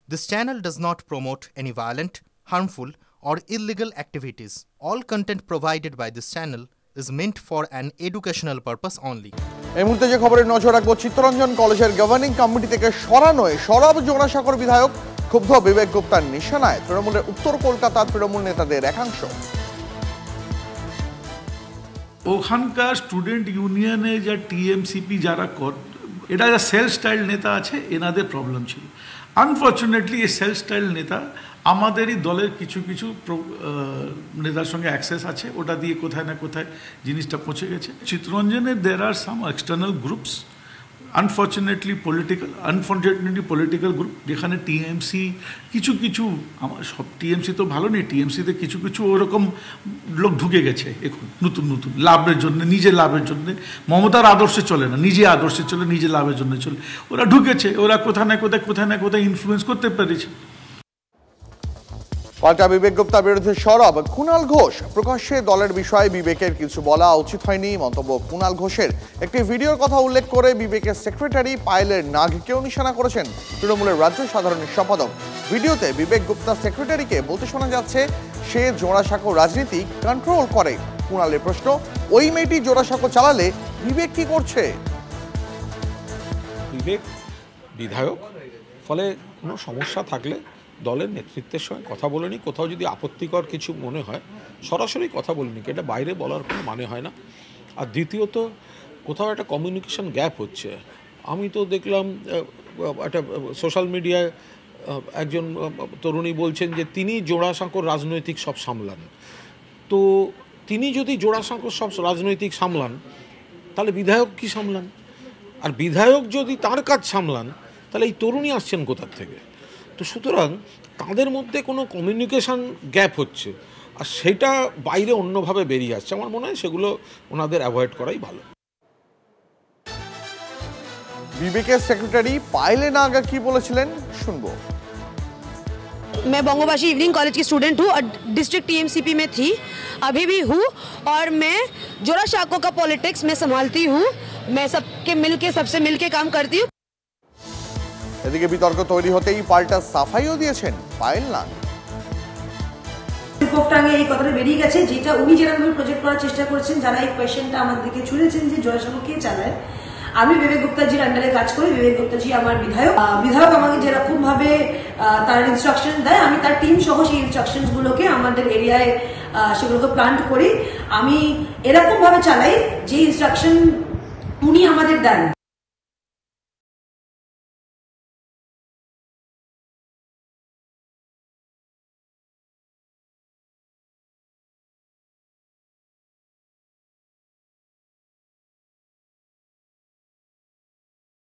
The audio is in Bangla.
This channel does not promote any violent, harmful, or illegal activities. All content provided by this channel is meant for an educational purpose only. এই মুহূর্তে যে খবরের নজর রাখবো, চিত্তরঞ্জন কলেজের গভর্নিং কমিটি থেকে সরানোয় সরব জোড়াসাঁকোর বিধায়ক ক্ষুব্ধ বিবেক গুপ্তার নিশানায় তৃণমূলের উত্তর কলকাতার তৃণমূল নেতাদের একাংশ। ওখানকার স্টুডেন্ট ইউনিয়নে যা টিএমসিপি যারা এটা যা সেলফ স্টাইল নেতা আছে, এনাদের প্রবলেম ছিল। আনফর্চুনেটলি এই সেলফ স্টাইল নেতা আমাদেরই দলের কিছু কিছু নেতার সঙ্গে অ্যাক্সেস আছে, ওটা দিয়ে কোথায় না কোথায় জিনিসটা পৌঁছে গেছে। চিত্তরঞ্জনের দের আর some external groups, unfortunately political group, যেখানে টিএমসি কিছু আমার সব টিএমসি তো ভালো নেই, টিএমসিতে কিছু ওরকম লোক ঢুকে গেছে এখন নতুন লাভের জন্য, নিজের লাভের জন্য। মমতার আদর্শে চলে না, নিজে আদর্শে চলে, নিজের লাভের জন্য চলে। ওরা ঢুকেছে, ওরা কোথায় না কোথায় ইনফ্লুয়েন্স করতে পেরেছে। পাল্টা বিবেক গুপ্তার বিরুদ্ধে সরব কুণাল ঘোষ। প্রকাশ্যে দলের বিষয়ে বিবেকের কিছু বলা উচিত হয়নি মন্তব্য কুণাল ঘোষের। একটি ভিডিওর কথা উল্লেখ করে বিবেকের সেক্রেটারি পায়েলের নাগকেও নিশানা করেছেন তৃণমূলের রাজ্য সাধারণ সম্পাদক। ভিডিওতে বিবেক গুপ্তার সেক্রেটারিকে বলতে শোনা যাচ্ছে সে জোড়াসাঁকো রাজনীতি কন্ট্রোল করে। কুণালের প্রশ্ন, ওই মেয়েটি জোড়াসাঁকো চালালে বিবেক কি করছে? বিবেক বিধায়ক, ফলে কোনো সমস্যা থাকলে দলের নেতৃত্বের সঙ্গে কথা বলেনি। কোথাও যদি আপত্তিকর কিছু মনে হয় সরাসরি কথা বলেনি, এটা বাইরে বলার কোনো মানে হয় না। আর দ্বিতীয়ত, কোথাও একটা কমিউনিকেশন গ্যাপ হচ্ছে। আমি তো দেখলাম একটা সোশ্যাল মিডিয়ায় একজন তরুণী বলছেন যে তিনি জোড়াসাঁকোর রাজনৈতিক সব সামলান। তো তিনি যদি জোড়াসাঁকোর সব রাজনৈতিক সামলান, তাহলে বিধায়ক কি সামলান? আর বিধায়ক যদি তার কাজ সামলান, তাহলে এই তরুণী আসছেন কোথার থেকে? তো সুতরাং তাদের মধ্যে কোনো কমিউনিকেশন গ্যাপ হচ্ছে, আর সেটা বাইরে অন্যভাবে বেরিয়ে আসছে। আমার মনে হয় সেগুলো ওনাদের অ্যাভয়েড করাই ভালো। বিবেকের সেক্রেটারি পায়েলে নাগা কি বলেছিলেন শুনবো। मैं बंगोबाशी इवनिंग कॉलेज की स्टूडेंट हूँ और डिस्ट्रिक्ट टीएमसीपी में थी, अभी भी हूँ, और मैं जोड़ासाँको का पॉलिटिक्स में संभालती हूँ। मैं सबसे मिलके काम करती हूँ। এদিকে বিতর্ক তৈরি হতেই পাল্টা সাফাইও দিয়েছেন পায়েল নাগ। রিপোর্টটাকে এই কথাটা বেরিয়ে গেছে, যেটা উনি যেরকম প্রজেক্ট করার চেষ্টা করেছেন, যারা এই কোয়েশ্চেনটা আমার দিকে ছুড়েছেন যে জোড়াসাঁকো কে চালায়। আমি বিবেক গুপ্তাজির আন্ডারে কাজ করি, বিবেক গুপ্তাজি আমার বিধায়ক আমাকে যেরকম ভাবে তার ইনস্ট্রাকশন দেয়, আমি তার টিম সহ সেই ইনস্ট্রাকশন গুলোকে আমাদের এরিয়ায় সেগুলোকে প্লান্ট করি। আমি এরকম ভাবে চালাই যে ইনস্ট্রাকশন উনি আমাদের দেন।